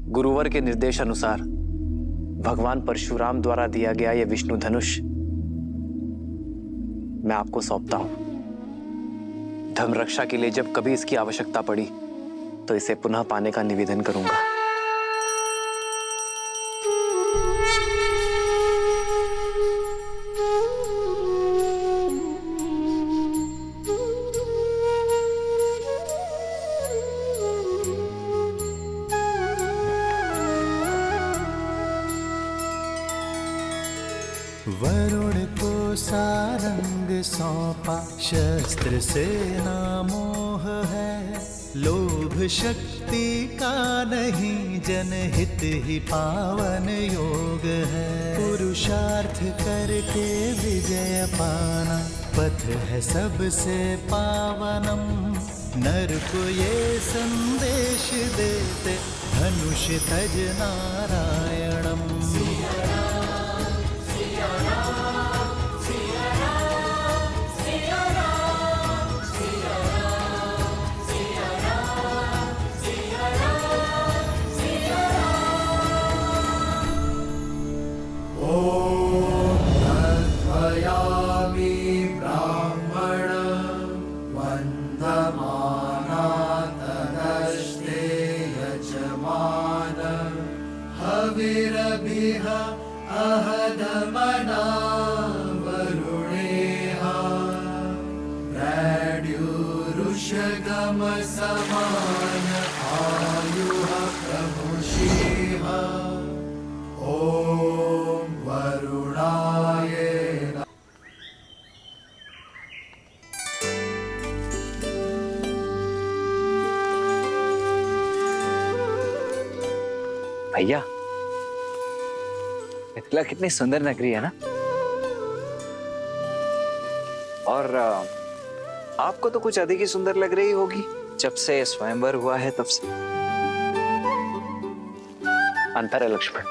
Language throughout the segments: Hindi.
गुरुवर के निर्देश अनुसार भगवान परशुराम द्वारा दिया गया यह विष्णु धनुष मैं आपको सौंपता हूं। धर्म रक्षा के लिए जब कभी इसकी आवश्यकता पड़ी तो इसे पुनः पाने का निवेदन करूंगा। वरुण को सारंग सौंपा, शस्त्र से ना मोह है। लोभ शक्ति का नहीं, जनहित ही पावन योग है। पुरुषार्थ करके विजय पाना, पथ है सबसे पावनम। नर को ये संदेश देते, धनुष तज नारायणम। अहदमना वरुणेहा, प्रद्युरुषगम समान आयुः प्रभुषेह। ओम वरुणाय नमः। भैया, मिथिला कितनी सुंदर नगरी है ना। और आपको तो कुछ अधिक ही सुंदर लग रही होगी जब से स्वयंवर हुआ है तब से। अंतर है लक्ष्मण।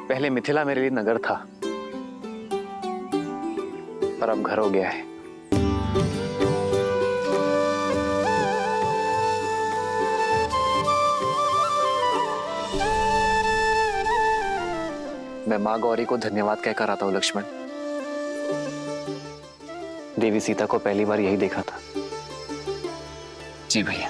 पहले मिथिला मेरे लिए नगर था, पर अब घर हो गया है। मैं माँ गौरी को धन्यवाद कहकर आता हूं लक्ष्मण। देवी सीता को पहली बार यही देखा था। जी भैया।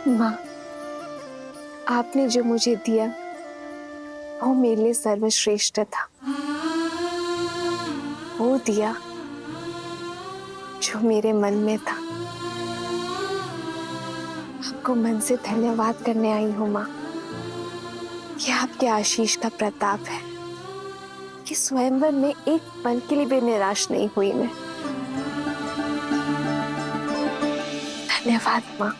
माँ, आपने जो मुझे दिया वो मेरे लिए सर्वश्रेष्ठ था। वो दिया जो मेरे मन में था। आपको मन से धन्यवाद करने आई हूँ माँ। यह आपके आशीष का प्रताप है कि स्वयंवर में एक पल के लिए भी निराश नहीं हुई मैं। धन्यवाद माँ।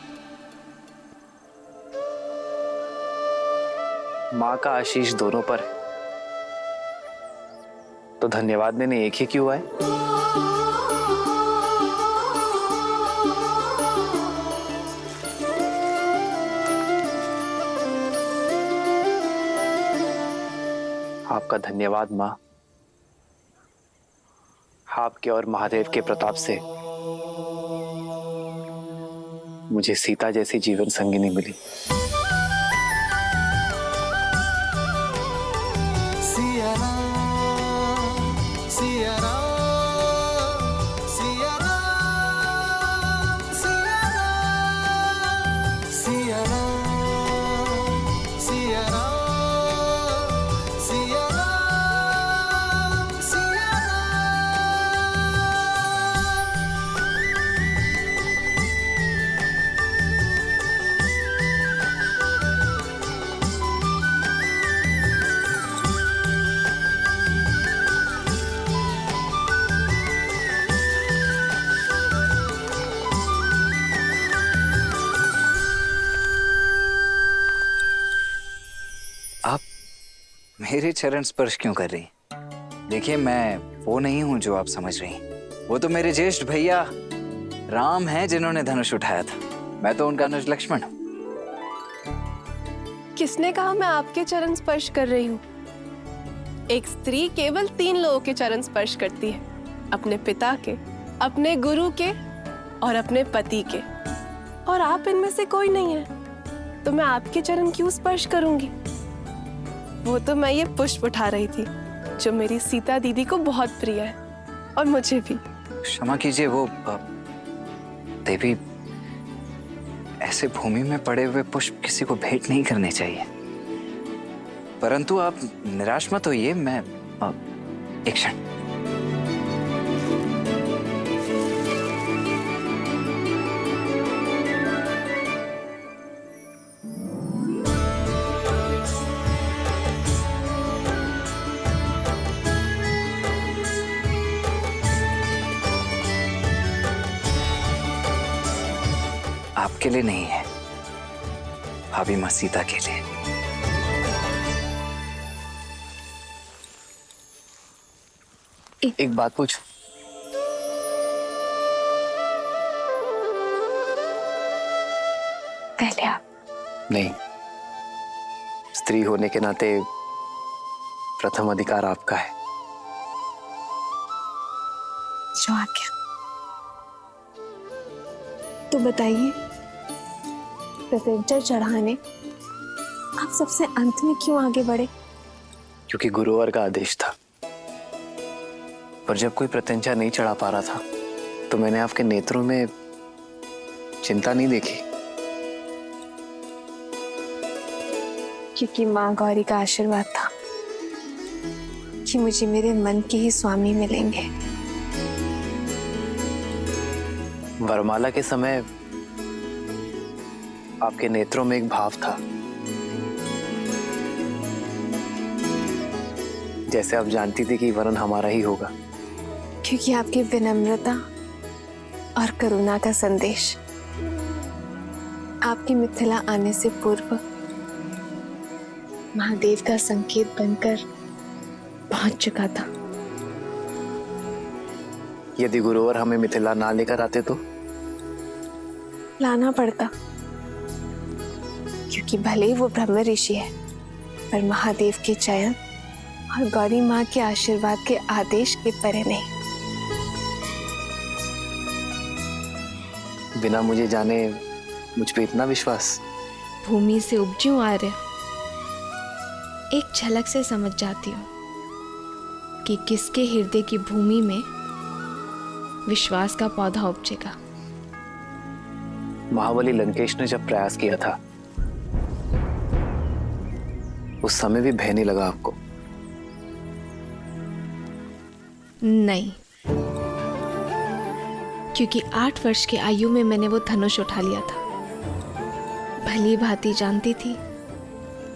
माँ का आशीष दोनों पर है, तो धन्यवाद देने एक ही क्यों आए? आपका धन्यवाद माँ। आपके और महादेव के प्रताप से मुझे सीता जैसी जीवन संगिनी मिली। आप मेरे चरण स्पर्श क्यों कर रही? देखिए, मैं वो नहीं हूं जो आप समझ रही हैं। वो तो मेरे ज्येष्ठ भैया राम हैं जिन्होंने धनुष उठाया था। मैं तो उनका अनुज लक्ष्मण हूं। किसने कहा मैं आपके चरण स्पर्श कर रही हूँ? एक स्त्री केवल 3 लोगों के चरण स्पर्श करती है, अपने पिता के, अपने गुरु के और अपने पति के। और आप इनमें से कोई नहीं है, तो मैं आपके चरण क्यों स्पर्श करूंगी? वो तो मैं ये पुष्प उठा रही थी जो मेरी सीता दीदी को बहुत प्रिय है और मुझे भी। क्षमा कीजिए, वो देवी, ऐसे भूमि में पड़े हुए पुष्प किसी को भेंट नहीं करने चाहिए। परंतु आप निराश मत होइए, मैं एक क्षण। आपके लिए नहीं है, भाभी माँ सीता के लिए। एक बात पूछ। पहले आप। नहीं, स्त्री होने के नाते प्रथम अधिकार आपका है। जो आज्ञा। तो बताइए, प्रत्यंचा चढ़ाने आप सबसे अंत में क्यों आगे बढ़े? क्योंकि गुरुवर का आदेश था। पर जब कोई प्रत्यंचा नहीं चढ़ा पा रहा था तो मैंने आपके नेत्रों में चिंता नहीं देखी। क्योंकि माँ गौरी का आशीर्वाद था कि मुझे मेरे मन के ही स्वामी मिलेंगे। वरमाला के समय आपके नेत्रों में एक भाव था, जैसे आप जानती थी कि वरन हमारा ही होगा। क्योंकि आपकी विनम्रता और करुणा का संदेश आपकी मिथिला आने से पूर्व महादेव का संकेत बनकर पहुंच चुका था। यदि गुरुवर हमें मिथिला ना लेकर आते तो लाना पड़ता, क्योंकि भले ही वो ब्रह्म ऋषि है, पर महादेव के चयन और गौरी माँ के आशीर्वाद के आदेश के परे नहीं। बिना मुझे जाने मुझ पे इतना विश्वास? भूमि से उपजूं आर्य, एक झलक से समझ जाती हूँ कि किसके हृदय की भूमि में विश्वास का पौधा उपजेगा। महाबली लंकेश ने जब प्रयास किया था उस समय भी भय नहीं लगा आपको? नहीं, क्योंकि 8 वर्ष की आयु में मैंने वो धनुष उठा लिया था। भली भांति जानती थी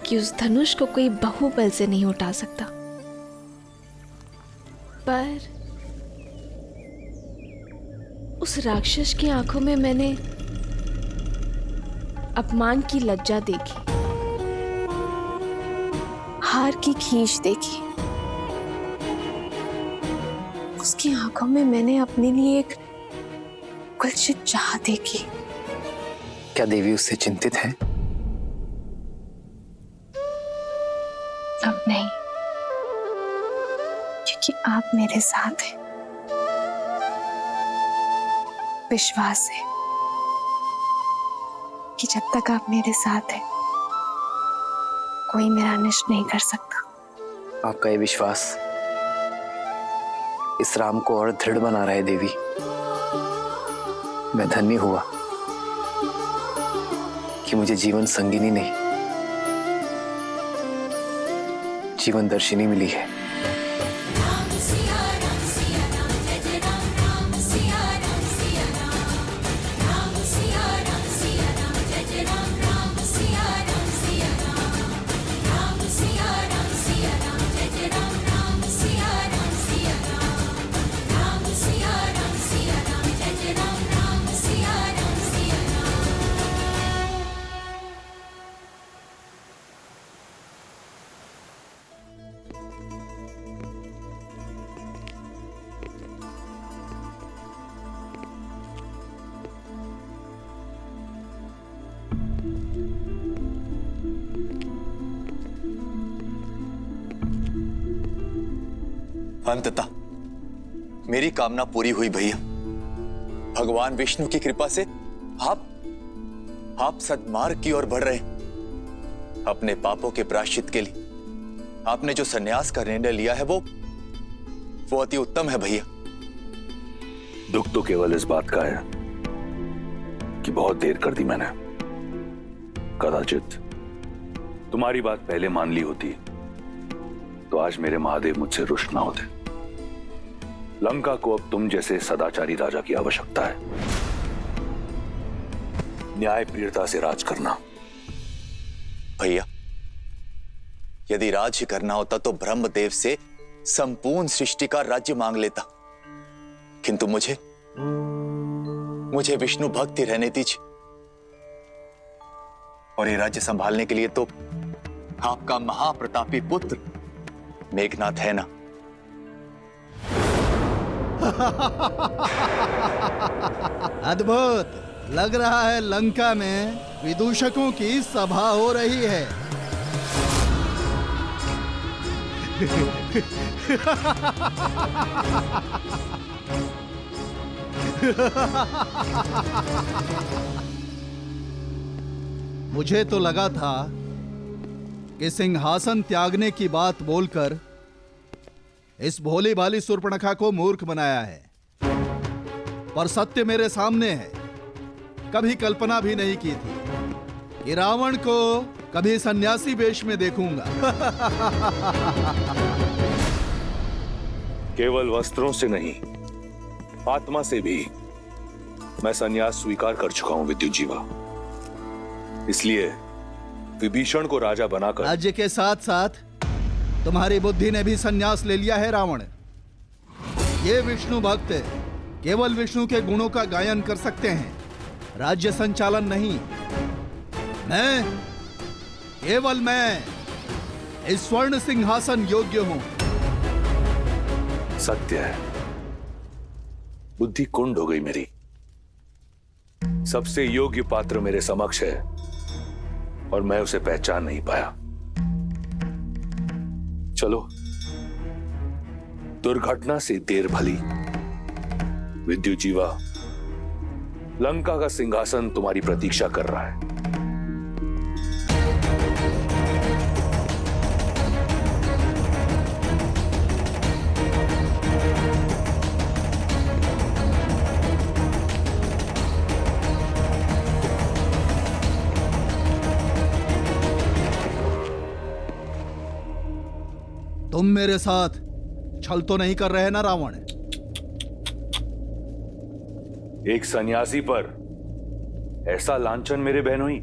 कि उस धनुष को कोई बाहुबल से नहीं उठा सकता। पर उस राक्षस की आंखों में मैंने अपमान की लज्जा देखी, हार की खींच देखी। उसकी आंखों में मैंने अपने लिए एक कुलसित चाह देखी। क्या देवी उससे चिंतित है? अब नहीं, क्योंकि आप मेरे साथ हैं। विश्वास है कि जब तक आप मेरे साथ हैं कोई मेरा नष्ट नहीं कर सकता। आपका ये विश्वास इस राम को और दृढ़ बना रहा है देवी। मैं धन्य हुआ कि मुझे जीवन संगिनी नहीं, जीवन दर्शिनी मिली है। अंततः मेरी कामना पूरी हुई भैया। भगवान विष्णु की कृपा से आप सद्मार्ग की ओर बढ़ रहे हैं। अपने पापों के प्रायश्चित के लिए आपने जो सन्यास का निर्णय लिया है वो अति उत्तम है भैया। दुख तो केवल इस बात का है कि बहुत देर कर दी मैंने। कदाचित तुम्हारी बात पहले मान ली होती तो आज मेरे महादेव मुझसे रुष्ट ना होते। लंका को अब तुम जैसे सदाचारी राजा की आवश्यकता है। न्याय प्रियता से राज करना। भैया, यदि राज्य करना होता तो ब्रह्मदेव से संपूर्ण सृष्टि का राज्य मांग लेता, किंतु मुझे विष्णु भक्ति रहने दीजिए। और ये राज्य संभालने के लिए तो आपका महाप्रतापी पुत्र मेघनाथ है ना। अद्भुत लग रहा है, लंका में विदूषकों की सभा हो रही है। मुझे तो लगा था कि सिंहासन त्यागने की बात बोलकर इस भोली भाली शूर्पणखा को मूर्ख बनाया है, पर सत्य मेरे सामने है। कभी कल्पना भी नहीं की थी कि रावण को कभी सन्यासी वेश में देखूंगा। केवल वस्त्रों से नहीं, आत्मा से भी मैं संन्यास स्वीकार कर चुका हूं विद्युजीवा। इसलिए विभीषण को राजा बनाकर राज्य के साथ साथ तुम्हारी बुद्धि ने भी संन्यास ले लिया है रावण। ये विष्णु भक्त केवल विष्णु के गुणों का गायन कर सकते हैं, राज्य संचालन नहीं। केवल मैं इस स्वर्ण सिंहासन योग्य हूं। सत्य है, बुद्धि कुंड हो गई मेरी। सबसे योग्य पात्र मेरे समक्ष है और मैं उसे पहचान नहीं पाया। चलो, दुर्घटना से देर भली। विद्युजीवा, लंका का सिंहासन तुम्हारी प्रतीक्षा कर रहा है। तुम मेरे साथ छल तो नहीं कर रहे ना रावण? एक सन्यासी पर ऐसा लांछन मेरे बहनोई।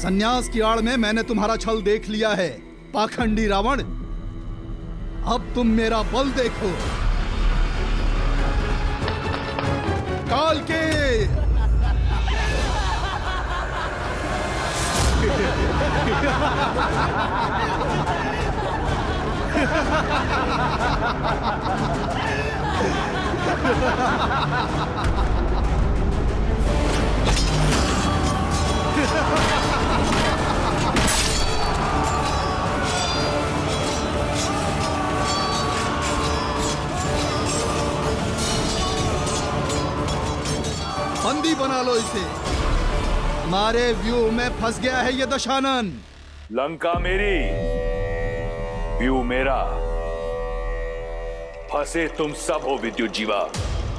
सन्यास की आड़ में मैंने तुम्हारा छल देख लिया है, पाखंडी रावण। अब तुम मेरा बल देखो। काल के बंदी बना लो इसे। हमारे व्यू में फंस गया है ये दशानन। लंका मेरी, व्यू मेरा, फंसे तुम सब हो विद्युजीवा।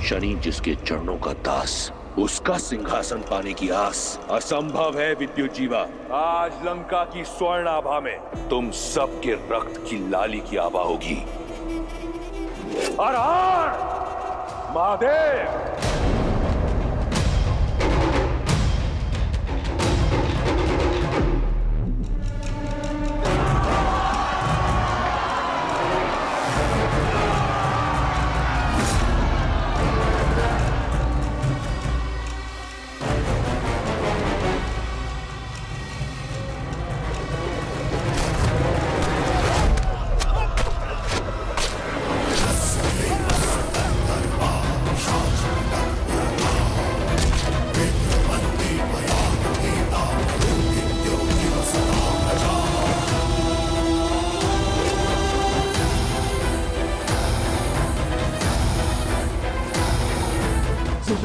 शनि जिसके चरणों का दास, उसका सिंहासन पाने की आस असंभव है विद्युजीवा। आज लंका की स्वर्ण आभा में तुम सबके रक्त की लाली की आभा होगी। हर हर महादेव।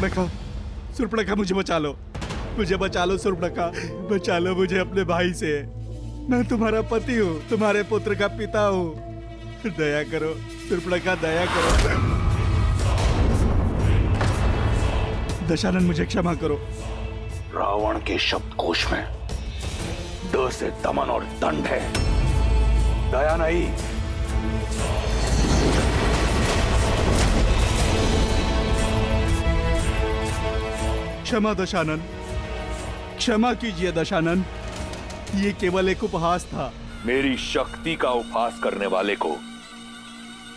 सुर्पणखा, सुर्पणखा मुझे बचा लो, मुझे बचा लो सुर्पणखा, बचा लो मुझे अपने भाई से। मैं तुम्हारा पति हूँ, तुम्हारे पुत्र का पिता हूँ। दया करो सुर्पणखा, दया करो। दशानन मुझे क्षमा करो। रावण के शब्दकोश में द से दमन और दंड है, दया नहीं। क्षमा दशानन, क्षमा कीजिए दशानन, ये केवल एक उपहास था। मेरी शक्ति का उपहास करने वाले को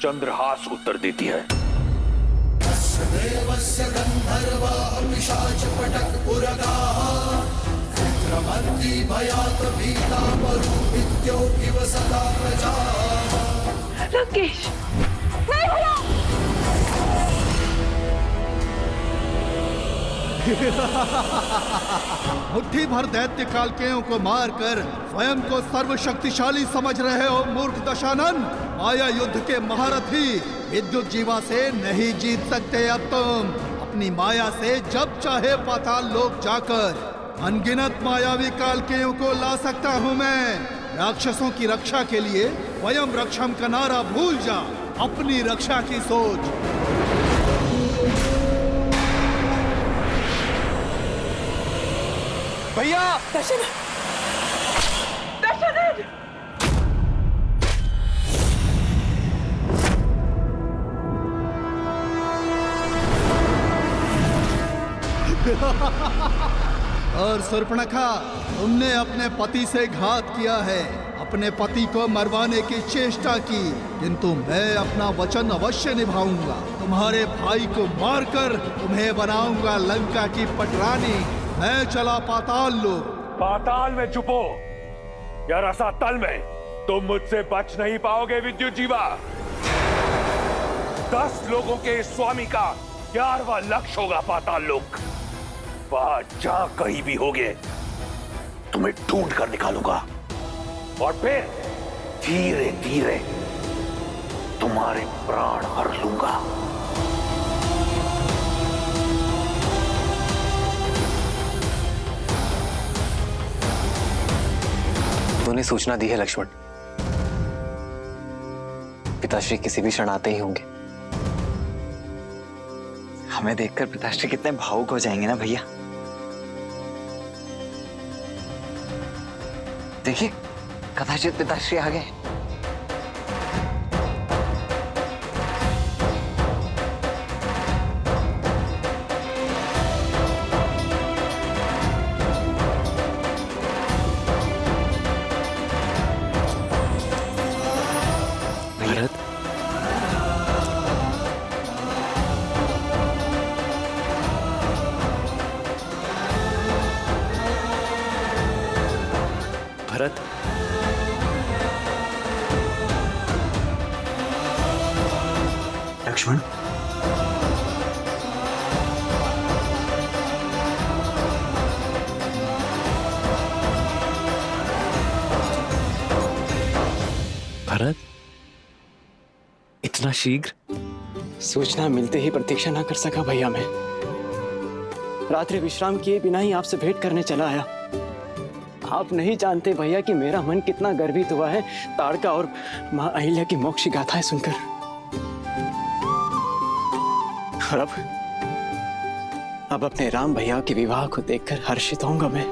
चंद्रहास उत्तर देती है। लंकेश, नहीं भैया। मुट्ठी भर दैत्य कालकेयों को मारकर स्वयं को सर्वशक्तिशाली समझ रहे हो मूर्ख दशानन। माया युद्ध के महारथी विद्युत जीवा से नहीं जीत सकते। अब तुम अपनी माया से जब चाहे पाताल लोक जाकर अनगिनत मायावी कालकेयों को ला सकता हूँ मैं। राक्षसों की रक्षा के लिए स्वयं रक्षम का नारा भूल जा, अपनी रक्षा की सोच। भैया, दशानन, दशानन! और सुर्पणखा, तुमने अपने पति से घात किया है, अपने पति को मरवाने की चेष्टा की, किंतु मैं अपना वचन अवश्य निभाऊंगा। तुम्हारे भाई को मारकर तुम्हें बनाऊंगा लंका की पटरानी। मैं चला पाताल लोक। पाताल में छुपो या रसातल में, तुम मुझसे बच नहीं पाओगे विद्युत जीवा। 10 लोगों के स्वामी का 11वां लक्ष्य होगा पाताल लोक। वहां जहां कहीं भी होगे तुम्हें ढूंढ कर निकालूंगा और फिर धीरे धीरे तुम्हारे प्राण हर लूंगा। तूने सूचना दी है लक्ष्मण, पिताश्री किसी भी क्षण आते ही होंगे। हमें देखकर पिताश्री कितने भावुक हो जाएंगे ना भैया। देखिए, कदाचित पिताश्री आ गए। भरत, भरत, लक्ष्मण, भरत, इतना शीघ्र? सूचना मिलते ही प्रतीक्षा ना कर सका भैया मैं। रात्रि विश्राम किए बिना ही आपसे भेंट करने चला आया। आप नहीं जानते भैया कि मेरा मन कितना गर्वित हुआ है ताड़का और मां अहिल्या की मोक्ष गाथाएं सुनकर। और अब अपने राम भैया के विवाह को देखकर हर्षित होऊंगा मैं।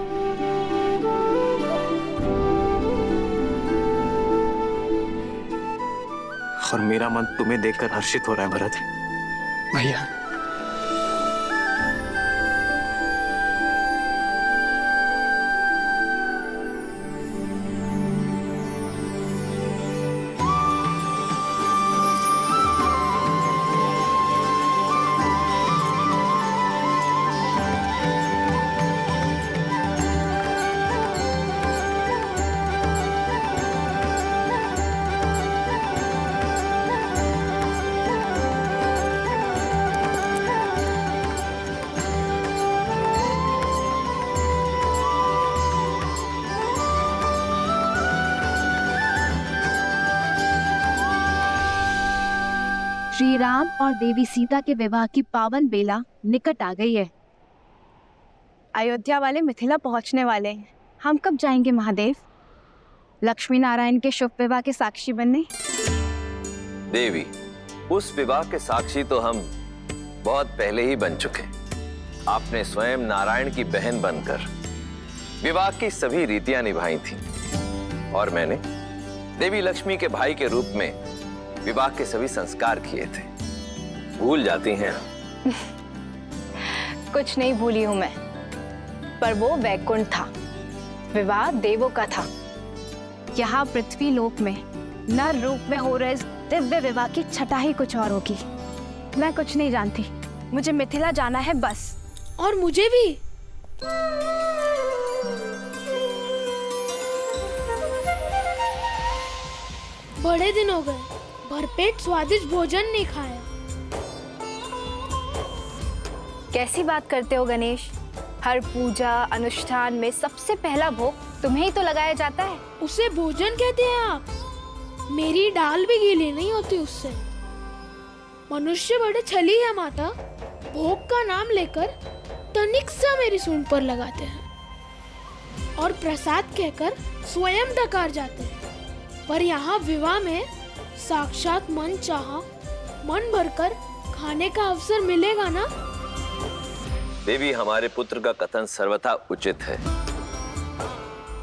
और मेरा मन तुम्हें देखकर हर्षित हो रहा है भरत। भैया, श्री राम और देवी सीता के विवाह की पावन बेला निकट आ गई है। अयोध्या वाले मिथिला पहुंचने वाले हैं। हम कब जाएंगे महादेव? लक्ष्मी नारायण के शुभ विवाह के साक्षी बनने। देवी, उस विवाह के साक्षी तो हम बहुत पहले ही बन चुके। आपने स्वयं नारायण की बहन बनकर विवाह की सभी रीतियां निभाई थी और मैंने देवी लक्ष्मी के भाई के रूप में विवाह के सभी संस्कार किए थे। भूल जाती हैं। कुछ नहीं भूली हूँ मैं, पर वो वैकुंठ था, विवाह देवों का था। यहाँ पृथ्वी लोक में नर रूप में हो रहे इस दिव्य विवाह की छटा ही कुछ और होगी। मैं कुछ नहीं जानती, मुझे मिथिला जाना है बस। और मुझे भी। बड़े दिन हो गए, भरपेट स्वादिष्ट भोजन नहीं खाया। कैसी बात करते हो गणेश? हर पूजा अनुष्ठान में सबसे पहला भोग तुम्हें ही तो लगाया जाता है। उसे भोजन कहते हैं आप? मेरी डाल भी गीली नहीं होती उससे। मनुष्य बड़े छली है माता, भोग का नाम लेकर तनिक सा मेरी सूंड पर लगाते हैं और प्रसाद कहकर स्वयं डकार जाते हैं। पर यहाँ विवाह में साक्षात मन चाहा मन भरकर खाने का अवसर मिलेगा ना? देवी, हमारे पुत्र का कथन सर्वथा उचित है।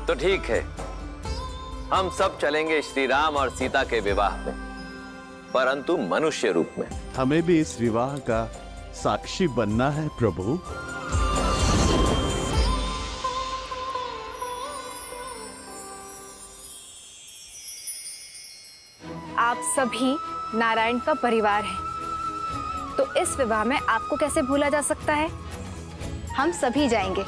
तो ठीक है, हम सब चलेंगे श्री राम और सीता के विवाह में, परंतु मनुष्य रूप में। हमें भी इस विवाह का साक्षी बनना है प्रभु। आप सभी नारायण का परिवार हैं, तो इस विवाह में आपको कैसे भूला जा सकता है? हम सभी जाएंगे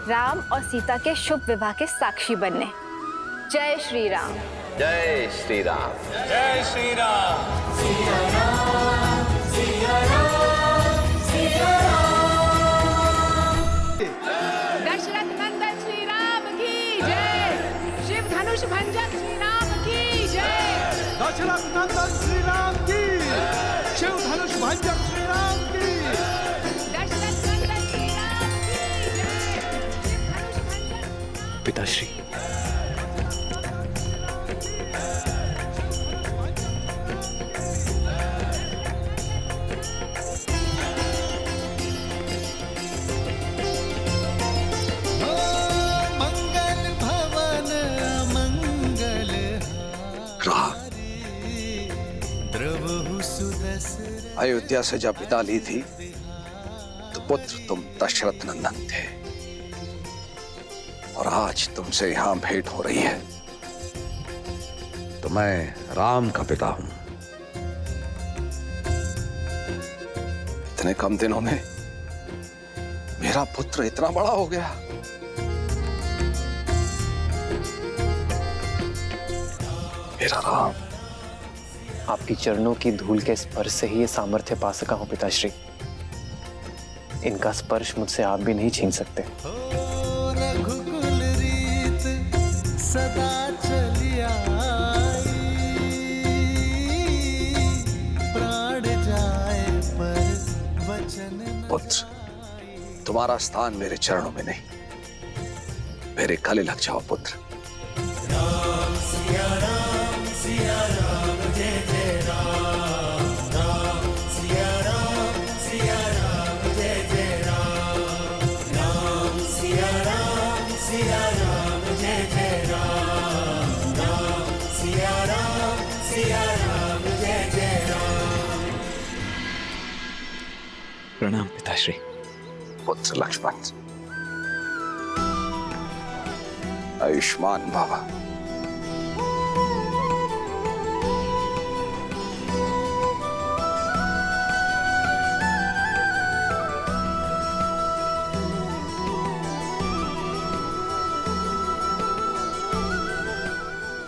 राम और सीता के शुभ विवाह के साक्षी बनने। जय श्री राम। जय श्री राम। जय श्री राम। सिया राम, सिया राम, सिया राम। दशरथ नंदन श्री राम की जय। शिव धनुष भंजन श्री राम की जय। दशरथ नंदन श्री राम की, शिव धनुष भंजन श्री राम की। दशरथ नंदन श्री राम की जय। शिव धनुष भंजन। पिताश्री, अयोध्या से जब विदा ली थी तो पुत्र तुम दशरथ नंदन थे, और आज तुमसे यहां भेंट हो रही है तो मैं राम का पिता हूं। इतने कम दिनों में मेरा पुत्र इतना बड़ा हो गया। मेरा राम। आपकी चरणों की धूल के स्पर्श से ही ये सामर्थ्य पा सका हूं पिताश्री। इनका स्पर्श मुझसे आप भी नहीं छीन सकते। रघुकुल रीत सदा चली आई, प्राण जाए पर वचन। पुत्र, तुम्हारा स्थान मेरे चरणों में नहीं, मेरे गले लग जाओ पुत्र। राम सिया राम, सिया राम जय जय राम। राम सिया राम, सिया राम जय जय राम। राम सिया राम, सिया राम जय जय राम। राम सिया राम, सिया राम जय जय राम। प्रणाम पिताश्री। पुत्र लक्ष्मण, आयुष्मान बाबा।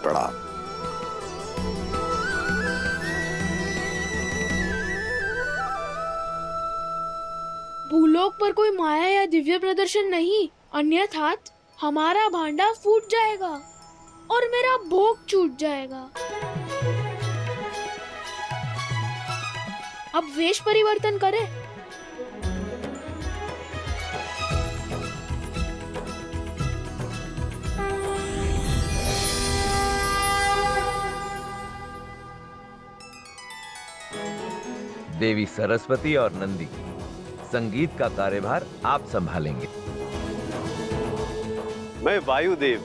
प्रणाम। भूलोक पर कोई माया या दिव्य प्रदर्शन नहीं, अन्यथा हमारा भांडा फूट जाएगा और मेरा भोग छूट जाएगा। अब वेश परिवर्तन करे। देवी सरस्वती और नंदी, संगीत का कार्यभार आप संभालेंगे। मैं वायुदेव,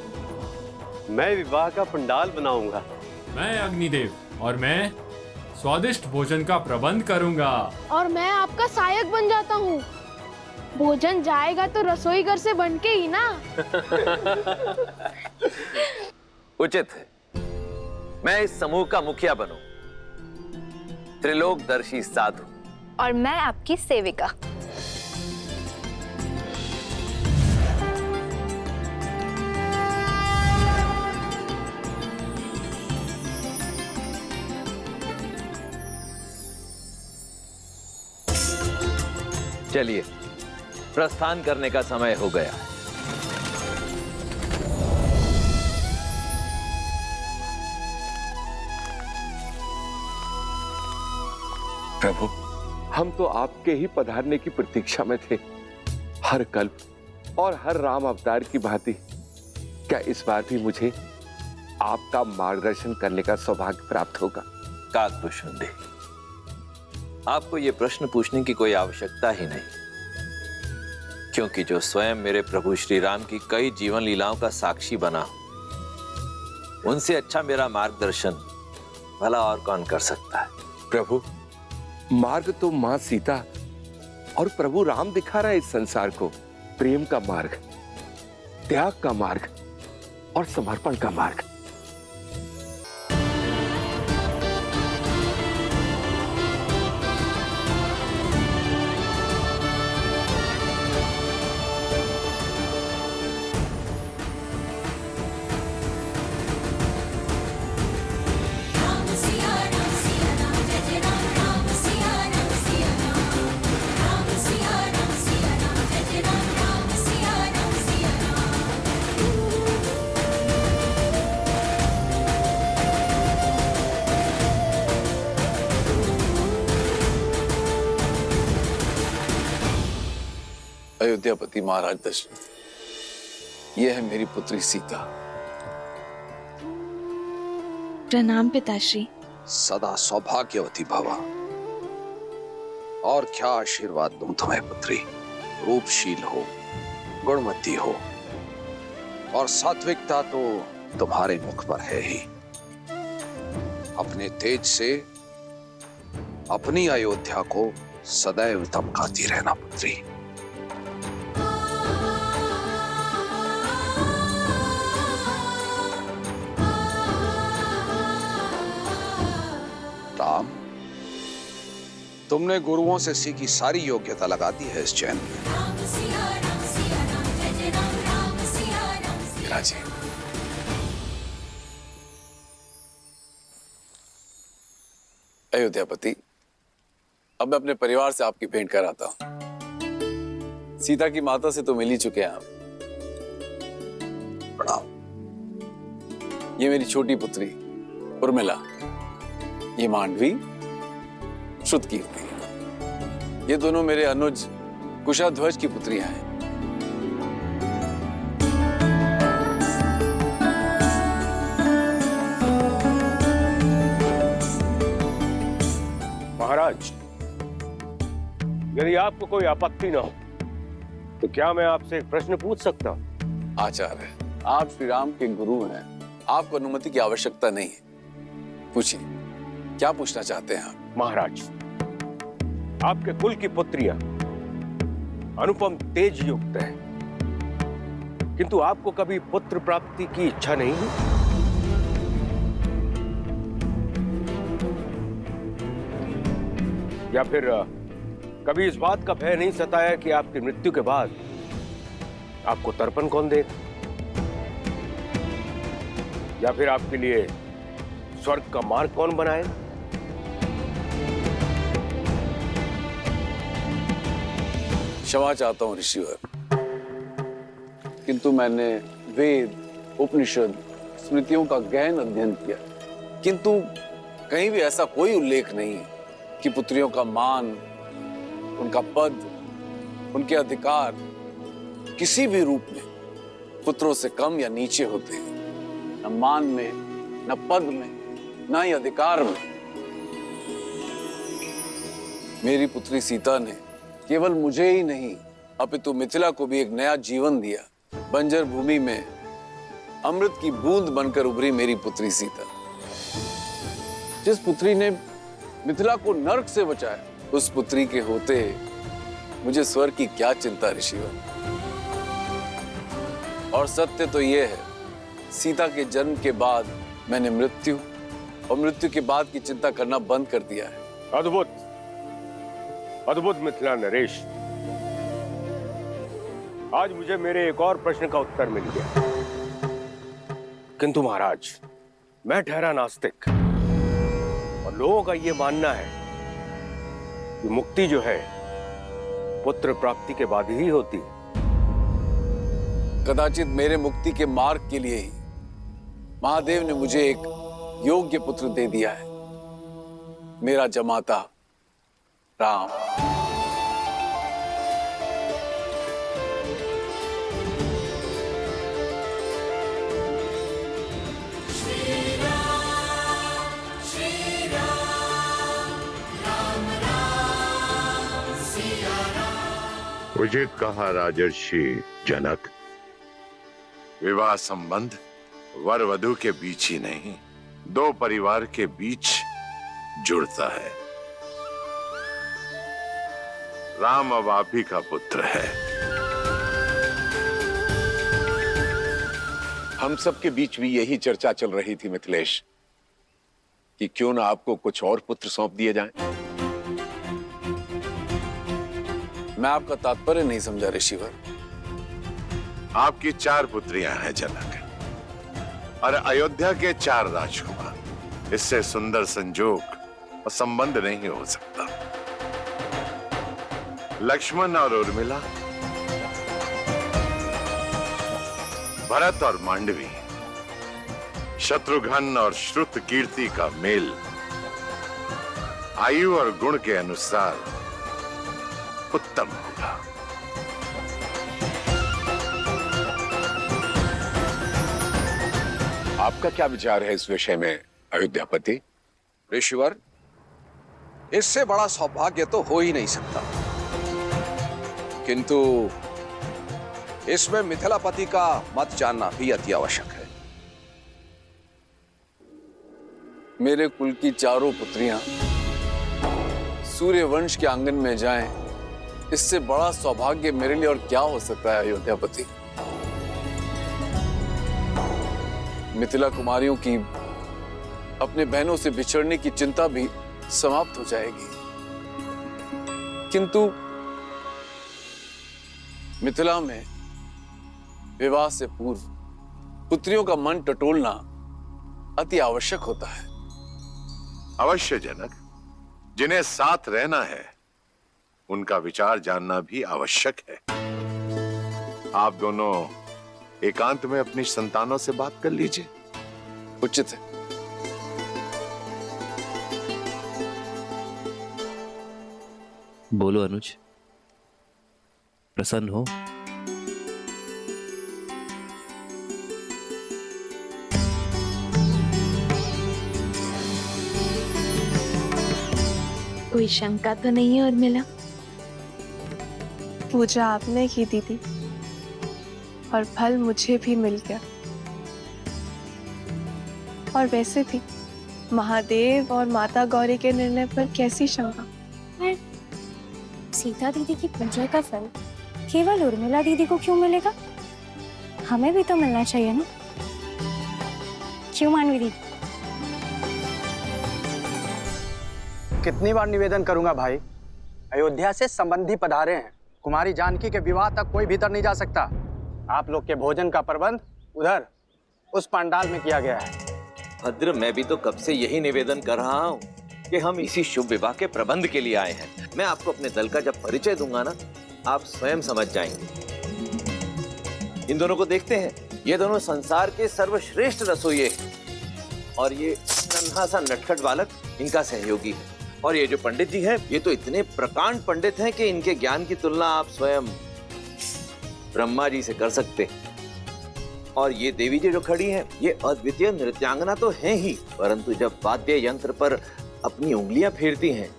मैं विवाह का पंडाल बनाऊंगा। मैं अग्निदेव और मैं स्वादिष्ट भोजन का प्रबंध करूंगा। और मैं आपका सहायक बन जाता हूँ। भोजन जाएगा तो रसोई घर से बन के ही ना। उचित है, मैं इस समूह का मुखिया बनूं। त्रिलोकदर्शी साधु। और मैं आपकी सेविका। चलिए, प्रस्थान करने का समय हो गया। प्रभु, हम तो आपके ही पधारने की प्रतीक्षा में थे, हर कल्प और हर राम अवतार की भांति। क्या इस बार भी मुझे आपका मार्गदर्शन करने का सौभाग्य प्राप्त होगा? काकभूषुंडी, आपको यह प्रश्न पूछने की कोई आवश्यकता ही नहीं, क्योंकि जो स्वयं मेरे प्रभु श्री राम की कई जीवन लीलाओं का साक्षी बना, उनसे अच्छा मेरा मार्गदर्शन भला और कौन कर सकता है। प्रभु, मार्ग तो मां सीता और प्रभु राम दिखा रहा है इस संसार को। प्रेम का मार्ग, त्याग का मार्ग और समर्पण का मार्ग। अयोध्यापति महाराज दशरथ, यह है मेरी पुत्री सीता। प्रणाम पिताश्री। सदा सौभाग्यवती भवा। और क्या आशीर्वाद दूं तुम्हें पुत्री। रूपशील हो, गुणवती हो, और सात्विकता तो तुम्हारे मुख पर है ही। अपने तेज से अपनी अयोध्या को सदैव दमकाती रहना पुत्री। राम, तुमने गुरुओं से सीखी सारी योग्यता लगा दी है इस चैन में। राजे, अयोध्यापति, अब मैं अपने परिवार से आपकी भेंट कराता हूं। सीता की माता से तो मिल ही चुके हैं आप। प्रणाम। ये मेरी छोटी पुत्री उर्मिला, ये मांडवी, श्रुतकीर्ति। ये दोनों मेरे अनुज कुशाध्वज की पुत्रियां हैं। महाराज, यदि आपको कोई आपत्ति ना हो तो क्या मैं आपसे एक प्रश्न पूछ सकता हूं? आचार्य, आप श्री राम के गुरु हैं, आपको अनुमति की आवश्यकता नहीं है। पूछिए, क्या पूछना चाहते हैं आप? महाराज, आपके कुल की पुत्रियां अनुपम तेज युक्त है, किंतु आपको कभी पुत्र प्राप्ति की इच्छा नहीं है? या फिर कभी इस बात का भय नहीं सताया कि आपकी मृत्यु के बाद आपको तर्पण कौन देगा, या फिर आपके लिए स्वर्ग का मार्ग कौन बनाएगा? क्षमा चाहता हूं ऋषिवर, किंतु मैंने वेद, उपनिषद, स्मृतियों का गहन अध्ययन किया, किंतु कहीं भी ऐसा कोई उल्लेख नहीं कि पुत्रियों का मान, उनका पद, उनके अधिकार किसी भी रूप में पुत्रों से कम या नीचे होते हैं। न मान में, न पद में, न ही अधिकार में। मेरी पुत्री सीता ने केवल मुझे ही नहीं अपितु मिथिला को भी एक नया जीवन दिया। बंजर भूमि में अमृत की बूंद बनकर उभरी मेरी पुत्री सीता। जिस पुत्री ने मिथिला को नरक से बचाया, उस पुत्री के होते मुझे स्वर्ग की क्या चिंता ऋषिवर। और सत्य तो यह है, सीता के जन्म के बाद मैंने मृत्यु और मृत्यु के बाद की चिंता करना बंद कर दिया है। अद्भुत, अद्भुत मिथिला नरेश। आज मुझे मेरे एक और प्रश्न का उत्तर मिल गया। किंतु महाराज, मैं ठहरा नास्तिक और लोगों का यह मानना है कि मुक्ति जो है पुत्र प्राप्ति के बाद ही होती है। कदाचित मेरे मुक्ति के मार्ग के लिए ही महादेव ने मुझे एक योग्य पुत्र दे दिया है, मेरा जमाता राम। उचित कहा राजर्षि जनक, विवाह संबंध वर वधु के बीच ही नहीं, दो परिवार के बीच जुड़ता है। राम अब आप ही का पुत्र है। हम सबके बीच भी यही चर्चा चल रही थी मिथिलेश, कि क्यों ना आपको कुछ और पुत्र सौंप दिए जाएं। मैं आपका तात्पर्य नहीं समझा ऋषिवर। आपकी 4 पुत्रियां हैं जनक, और अयोध्या के 4 राजकुमार। इससे सुंदर संजोग और संबंध नहीं हो सकता। लक्ष्मण और उर्मिला, भरत और मांडवी, शत्रुघ्न और श्रुत कीर्ति का मेल आयु और गुण के अनुसार उत्तम होगा। आपका क्या विचार है इस विषय में अयोध्यापति? ऋषिवर, इससे बड़ा सौभाग्य तो हो ही नहीं सकता, किंतु इसमें मिथिलापति का मत जानना भी अति आवश्यक है। मेरे कुल की 4 पुत्रियां सूर्य वंश के आंगन में जाएं, इससे बड़ा सौभाग्य मेरे लिए और क्या हो सकता है अयोध्यापति। मिथिला कुमारियों की अपने बहनों से बिछड़ने की चिंता भी समाप्त हो जाएगी, किंतु मिथिला में विवाह से पूर्व पुत्रियों का मन टटोलना अति आवश्यक होता है। अवश्य जनक, जिन्हें साथ रहना है उनका विचार जानना भी आवश्यक है। आप दोनों एकांत में अपनी संतानों से बात कर लीजिए। उचित है। बोलो अनुज, प्रसन्न हो? कोई शंका तो नहीं है उर्मिला? पूजा आपने की दीदी, और फल मुझे भी मिल गया। और वैसे भी महादेव और माता गौरी के निर्णय पर कैसी शंका। पर सीता दीदी की पूजा का फल केवल उर्मिला दीदी को क्यों मिलेगा? हमें भी तो मिलना चाहिए ना, क्यों मानवी दीदी? कितनी बार निवेदन करूंगा भाई, अयोध्या से संबंधी पधारे हैं। कुमारी जानकी के विवाह तक कोई भीतर नहीं जा सकता। आप लोग के भोजन का प्रबंध उधर उस पंडाल में किया गया है। भद्र, मैं भी तो कब से यही निवेदन कर रहा हूँ कि हम इसी शुभ विवाह के प्रबंध के लिए आए हैं। मैं आपको अपने दल का जब परिचय दूंगा ना, आप स्वयं समझ जाएंगे। इन दोनों को देखते हैं, ये दोनों संसार के सर्वश्रेष्ठ रसोइये हैं, और ये नन्हा सा नटखट बालक इनका सहयोगी है। और ये जो पंडित जी हैं, ये तो इतने प्रकांड पंडित हैं कि इनके ज्ञान की तुलना आप स्वयं ब्रह्मा जी से कर सकते हैं। और ये देवी जी जो खड़ी हैं, ये अद्वितीय नृत्यांगना तो हैं ही, परंतु जब वाद्य यंत्र पर अपनी उंगलियां फेरती हैं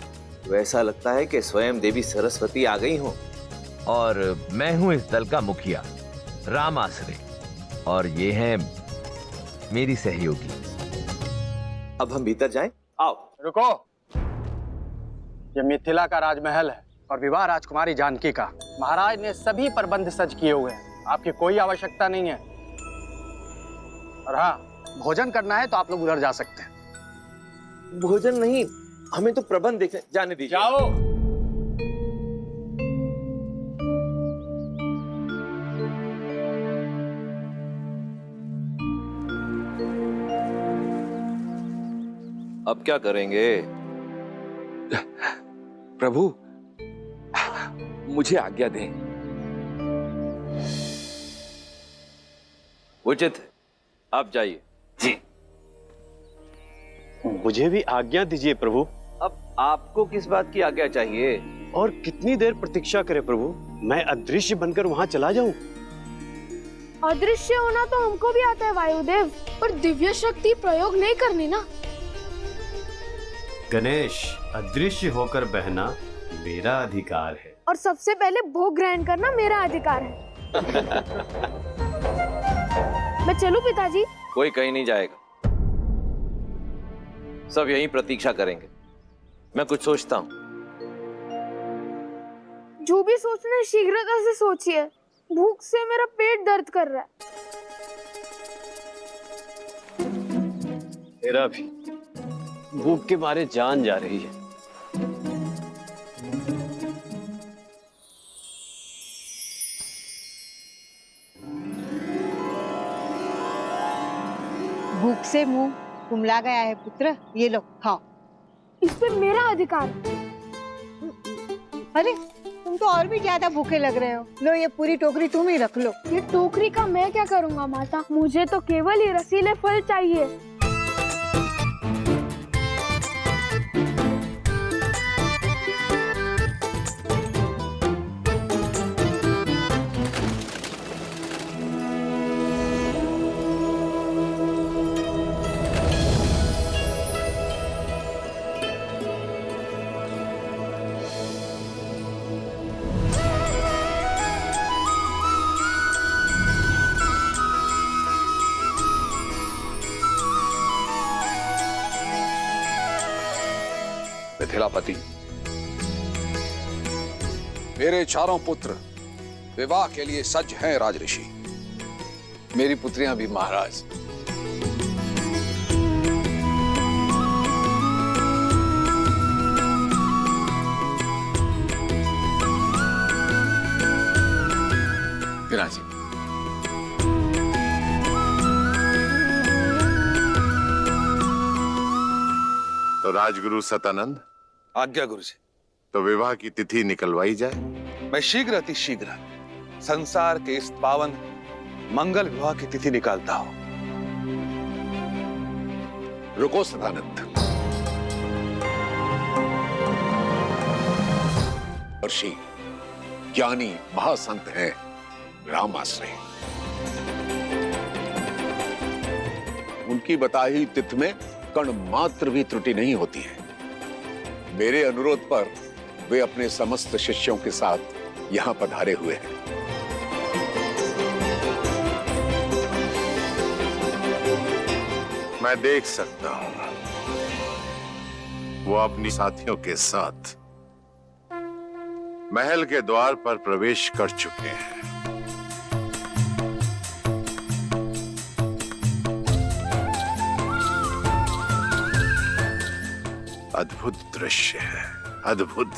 तो ऐसा लगता है कि स्वयं देवी सरस्वती आ गई हो। और मैं हूं इस दल का मुखिया राम आसरे, और ये हैं मेरी सहयोगी। अब हम भीतर जाएं? आओ। रुको। ये मिथिला का राजमहल है और विवाह राजकुमारी जानकी का। महाराज ने सभी प्रबंध सज्ज किए हुए हैं, आपकी कोई आवश्यकता नहीं है। और हाँ, भोजन करना है तो आप लोग उधर जा सकते हैं। भोजन नहीं, हमें तो प्रबंध देखने जाने दीजिए। जाओ। अब क्या करेंगे? प्रभु, मुझे आज्ञा दें। उचित, आप जाइए। जी। मुझे भी आज्ञा दीजिए प्रभु। अब आपको किस बात की आज्ञा चाहिए? और कितनी देर प्रतीक्षा करें प्रभु? मैं अदृश्य बनकर वहां चला जाऊं? अदृश्य होना तो हमको भी आता है वायुदेव, पर दिव्य शक्ति प्रयोग नहीं करनी ना। गणेश, अदृश्य होकर बहना मेरा अधिकार है। और सबसे पहले भोग ग्रहण करना मेरा अधिकार है। मैं चलूं पिताजी? कोई कहीं नहीं जाएगा, सब यहीं प्रतीक्षा करेंगे। मैं कुछ सोचता हूं। जो भी सोचना है शीघ्रता से सोचिए, भूख से मेरा पेट दर्द कर रहा है। मेरा भी भूख के मारे जान जा रही है। भूख से मुंह कुमला गया है पुत्र, ये लो खाओ। इस पे मेरा अधिकार। अरे तुम तो और भी ज्यादा भूखे लग रहे हो। लो ये पूरी टोकरी तुम ही रख लो। ये टोकरी का मैं क्या करूंगा माता? मुझे तो केवल ये रसीले फल चाहिए। मिथिलापति, मेरे चारों पुत्र विवाह के लिए सज्ज हैं राजऋषि। मेरी पुत्रियां भी महाराज। विराजी। तो राजगुरु सतानंद, आज्ञा गुरु जी। तो विवाह की तिथि निकलवाई जाए। मैं शीघ्र अति शीघ्र संसार के इस पावन मंगल विवाह की तिथि निकालता हूं। रुको सतानंद। ऋषि ज्ञानी महासंत हैं राम आश्रय। उनकी बताई तिथि में कण मात्र भी त्रुटि नहीं होती है। मेरे अनुरोध पर वे अपने समस्त शिष्यों के साथ यहां पधारे हुए हैं। मैं देख सकता हूं वो अपनी साथियों के साथ महल के द्वार पर प्रवेश कर चुके हैं। अद्भुत दृश्य है, अद्भुत।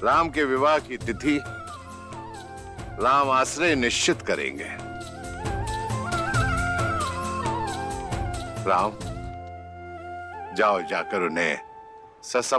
राम के विवाह की तिथि राम आश्रय निश्चित करेंगे। राम, जाओ जाकर उन्हें ससम